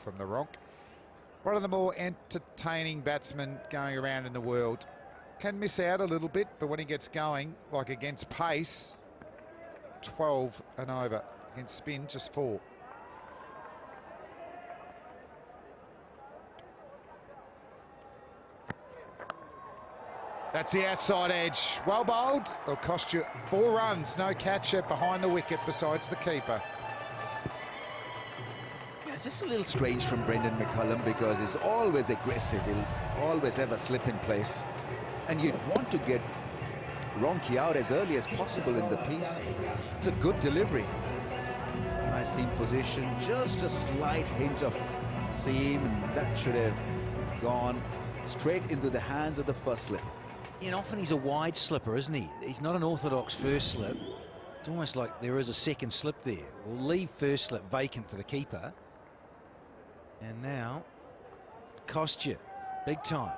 from the Ronk. One of the more entertaining batsmen going around in the world. Can miss out a little bit, but when he gets going, like against pace, 12 and over. Against spin, just 4. That's the outside edge. Well bowled. It'll cost you 4 runs. No catcher behind the wicket besides the keeper. Yeah, it's just a little strange from Brendan McCullum because he's always aggressive. He'll always have a slip in place. And you'd want to get Ronchi out as early as possible in the piece. It's a good delivery. Nice seam position. Just a slight hint of seam, and that should have gone straight into the hands of the first slipper. And often he's a wide slipper, isn't he? He's not an orthodox first slip. It's almost like there is a second slip there. We'll leave first slip vacant for the keeper. And now, cost you, big time.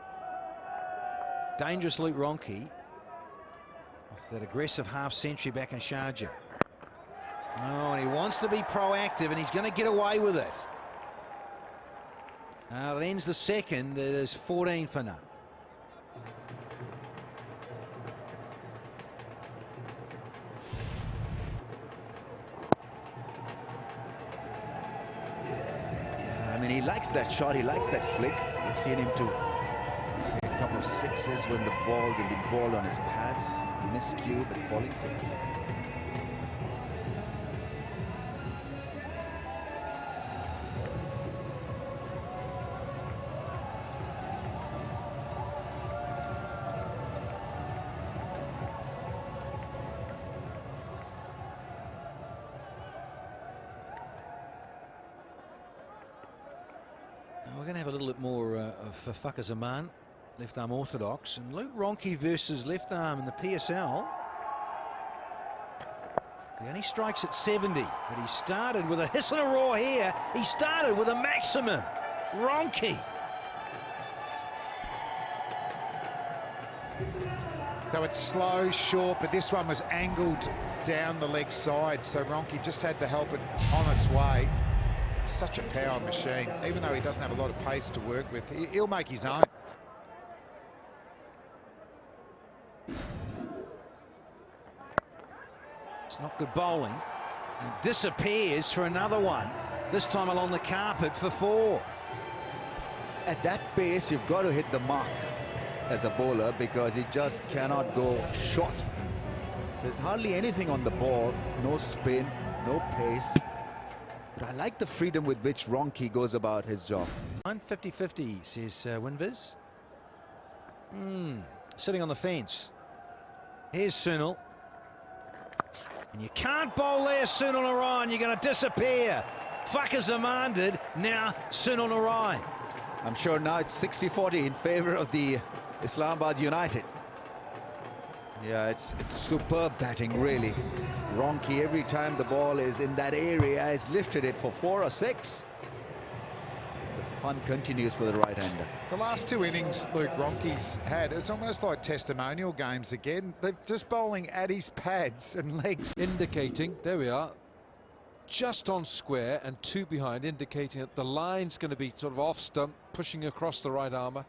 Dangerous Luke Ronchi. Off that aggressive half century back in Sharjah. Oh, and he wants to be proactive, and he's going to get away with it. It ends the second. It is 14 for none. I mean, he likes that shot, he likes that flick. We've seen him to a couple of sixes when the balls have been balled on his pads. Miscue, but falling safe. We're going to have a little bit more of Fakhar Zaman, left arm orthodox, and Luke Ronchi versus left arm in the PSL. He only strikes at 70, but he started with a hiss and a roar here. He started with a maximum. Ronchi. So it's slow, short, but this one was angled down the leg side, so Ronchi just had to help it on its way. Such a power machine. Even though he doesn't have a lot of pace to work with, he'll make his own. It's not good bowling. He disappears for another one, this time along the carpet for 4. At that pace, you've got to hit the mark as a bowler because he just cannot go short. There's hardly anything on the ball, no spin, no pace. But I like the freedom with which Ronchi goes about his job. 50-50, says Winviz. Sitting on the fence. Here's Sunil. And you can't bowl there, Sunil Narayan. You're going to disappear. Fakhar Zaman did. Now Sunil Narayan. I'm sure now it's 60-40 in favor of the Islamabad United. Yeah, it's superb batting, really. Ronchi, every time the ball is in that area, has lifted it for 4 or 6. The fun continues for the right-hander. The last 2 innings Luke Ronchi's had, it's almost like testimonial games again. They're just bowling at his pads and legs. Indicating, there we are, just on square and 2 behind, indicating that the line's going to be sort of off stump, pushing across the right armour.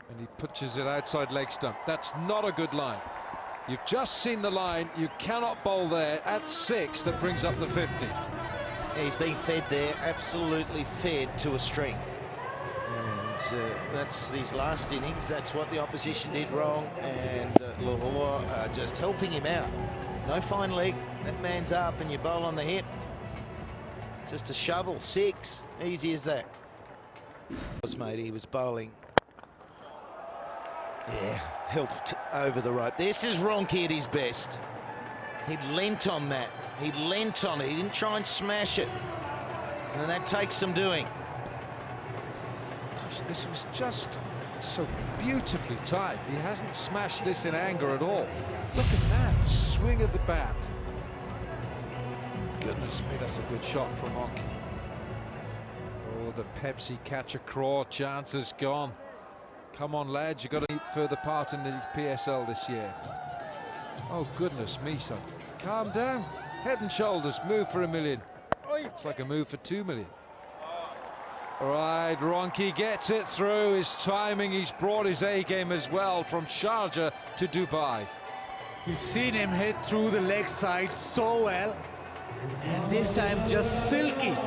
And he pitches it outside leg stump. That's not a good line. You've just seen the line. You cannot bowl there at 6. That brings up the 50. He's being fed there, absolutely fed to a string. And that's these last innings. That's what the opposition did wrong. And Lahore are just helping him out. No fine leg. That man's up and you bowl on the hip. Just a shovel. 6. Easy as that. Mate, he was bowling. Yeah, helped over the rope. This is Ronchi at his best. He leant on that. He leant on it. He didn't try and smash it. And that takes some doing. Gosh, this was just so beautifully timed. He hasn't smashed this in anger at all. Look at that swing of the bat. Goodness me, that's a good shot from Ronchi. Oh, the Pepsi catcher craw chance is gone. Come on, lads, you've got to take further part in the PSL this year. Oh, goodness me, son. Calm down. Head and shoulders, move for $1 million. It's like a move for $2 million. Right, Ronchi gets it through. His timing, he's brought his A game as well from Sharjah to Dubai. You've seen him hit through the leg side so well, and this time just silky.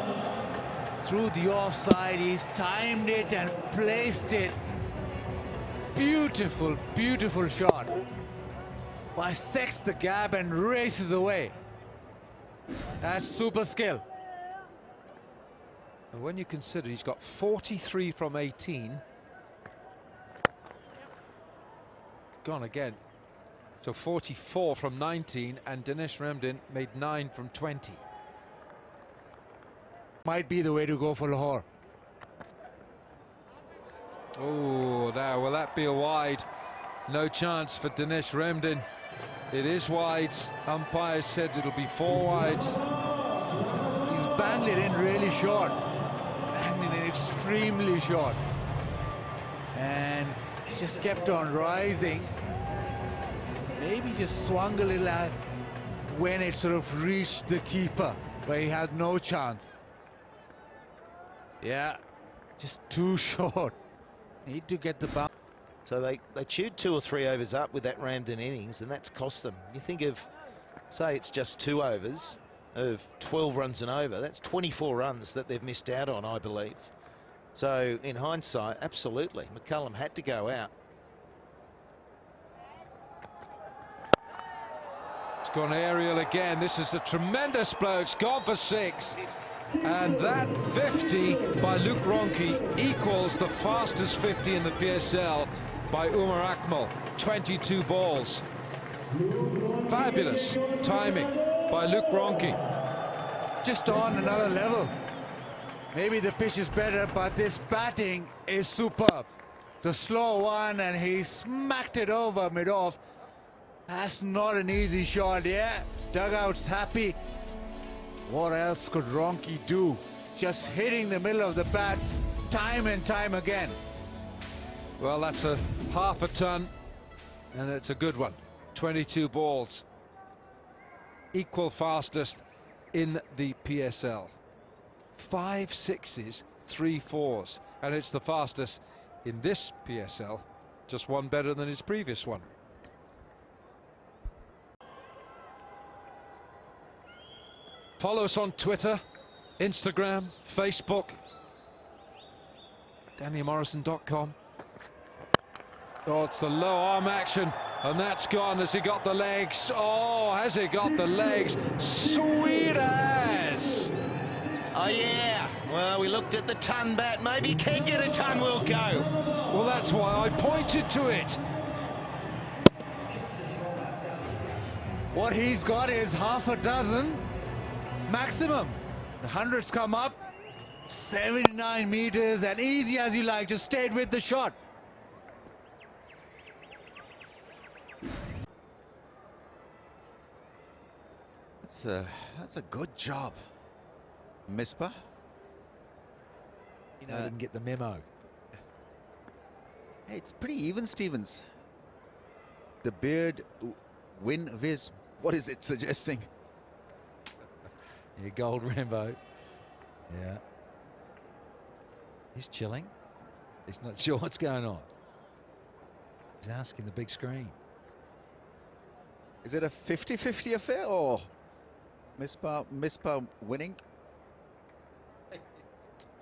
Through the offside, he's timed it and placed it. Beautiful, beautiful shot. Bisects the gap and races away. That's super skill. And when you consider he's got 43 from 18. Gone again. So 44 from 19, and Dinesh Ramdin made 9 from 20. Might be the way to go for Lahore. Oh, now will that be a wide? No chance for Dinesh Ramdin. It is wide. Umpires said it'll be 4 wides. He's banged it in really short. Banged it in extremely short. And he just kept on rising. Maybe just swung a little at when it sort of reached the keeper, where he had no chance. Yeah, just too short. Need to get the bounce. So they chewed 2 or 3 overs up with that Ramdin innings, and that's cost them. You think of, say it's just 2 overs of 12 runs and over, that's 24 runs that they've missed out on, I believe. So in hindsight, absolutely, McCullum had to go out. It's gone aerial again. This is a tremendous blow. It's gone for 6. And that 50 by Luke Ronchi equals the fastest 50 in the PSL by Umar Akmal. 22 balls. Fabulous timing by Luke Ronchi. Just on another level. Maybe the pitch is better, but this batting is superb. The slow one, and he smacked it over mid-off. That's not an easy shot, yeah. Dugout's happy. What else could Ronchi do? Just hitting the middle of the bat time and time again. Well, that's a half a ton, and it's a good one. 22 balls. Equal fastest in the PSL. 5 6s, 3 4s, and it's the fastest in this PSL. Just one better than his previous one. Follow us on Twitter, Instagram, Facebook, DannyMorrison.com. Oh, it's the low arm action, and that's gone. Has he got the legs? Oh, has he got the legs? Sweet as! Oh yeah, well, we looked at the ton bat. Maybe can get a ton, we'll go. Well, that's why I pointed to it. What he's got is half a dozen maximums. The hundreds come up, 79 meters, and easy as you like, just stayed with the shot. That's a good job, Misbah. You know, I didn't get the memo. Hey, it's pretty even, Stevens. The beard, win, viz. What is it suggesting? Yeah, gold Rambo. Yeah. He's chilling. He's not sure what's going on. He's asking the big screen. Is it a 50-50 affair, or Misbah winning?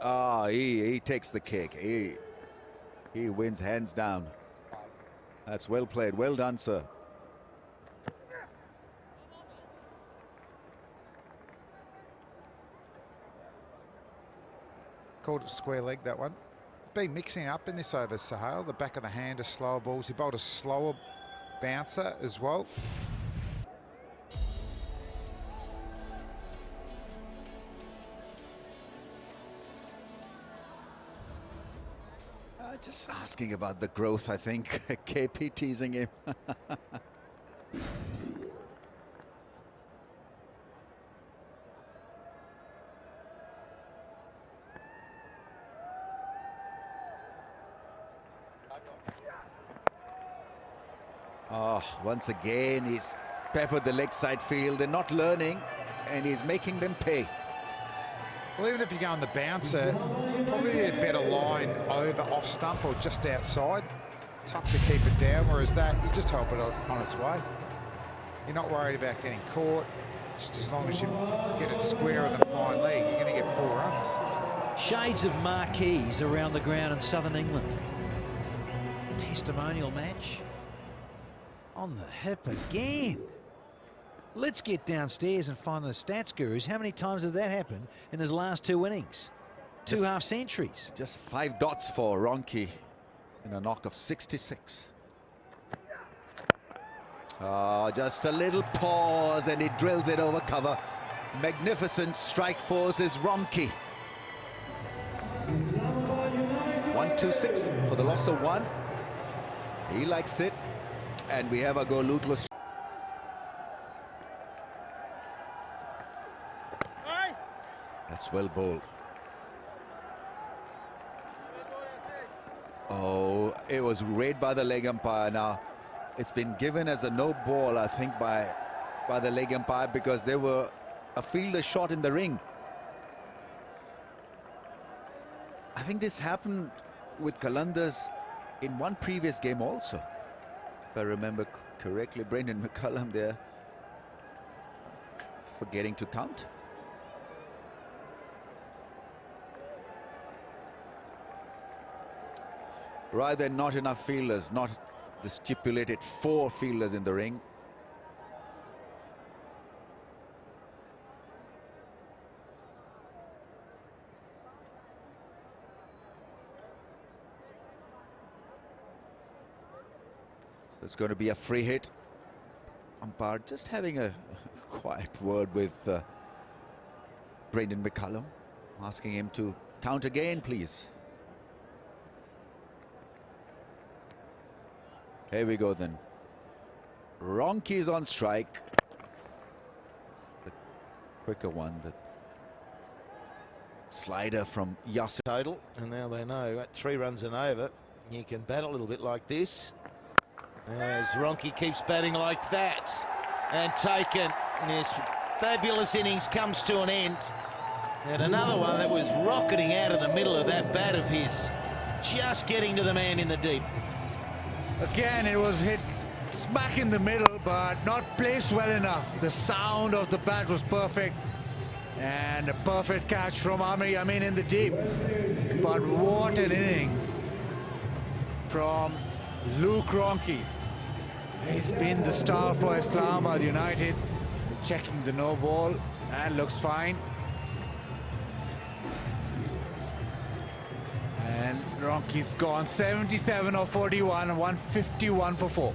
Ah, he takes the cake. He wins hands down. That's well played. Well done, sir. Called it square leg, that one. Been mixing up in this over, Sahal. The back of the hand are slower balls. He bowled a slower bouncer as well. Just asking about the growth, I think. KP teasing him. Oh, once again, he's peppered the leg side field. They're not learning, and he's making them pay. Well, even if you go on the bouncer, probably a better line over off stump or just outside. Tough to keep it down, whereas that, you just hope it on its way. You're not worried about getting caught. Just as long as you get it squarer than fine leg, you're going to get 4 runs. Shades of marquees around the ground in southern England. Testimonial match. On the hip again. Let's get downstairs and find the stats gurus. How many times has that happened in his last 2 innings? Two half centuries. Just 5 dots for Ronchi in a knock of 66. Oh, just a little pause and he drills it over cover. Magnificent strike force is Ronchi. 1-2-6 for the loss of 1. He likes it. And we have a go lootless. That's well bowled. Oh, it was read by the leg umpire. Now, it's been given as a no ball, I think, by the leg umpire because there were a fielder shot in the ring. I think this happened with Qalandars in one previous game also. If I remember correctly, Brendan McCullum there forgetting to count. Rather than not enough fielders, not the stipulated 4 fielders in the ring. It's going to be a free hit. Umpire just having a quiet word with Brendan McCullum, asking him to count again, please. Here we go then. Ronchi is on strike. The quicker one, the slider from Yasser. Total, and now they know at 3 runs and over, you can bat a little bit like this. As Ronchi keeps batting like that, and taken. This fabulous innings comes to an end. And another one that was rocketing out of the middle of that bat of his, just getting to the man in the deep. Again, it was hit smack in the middle, but not placed well enough. The sound of the bat was perfect. And a perfect catch from Amir Yamin in the deep. But what an innings from Luke Ronchi. He's been the star for Islamabad United. Checking the no ball and looks fine. And Ronchi's gone 77 of 41 and 151 for 4.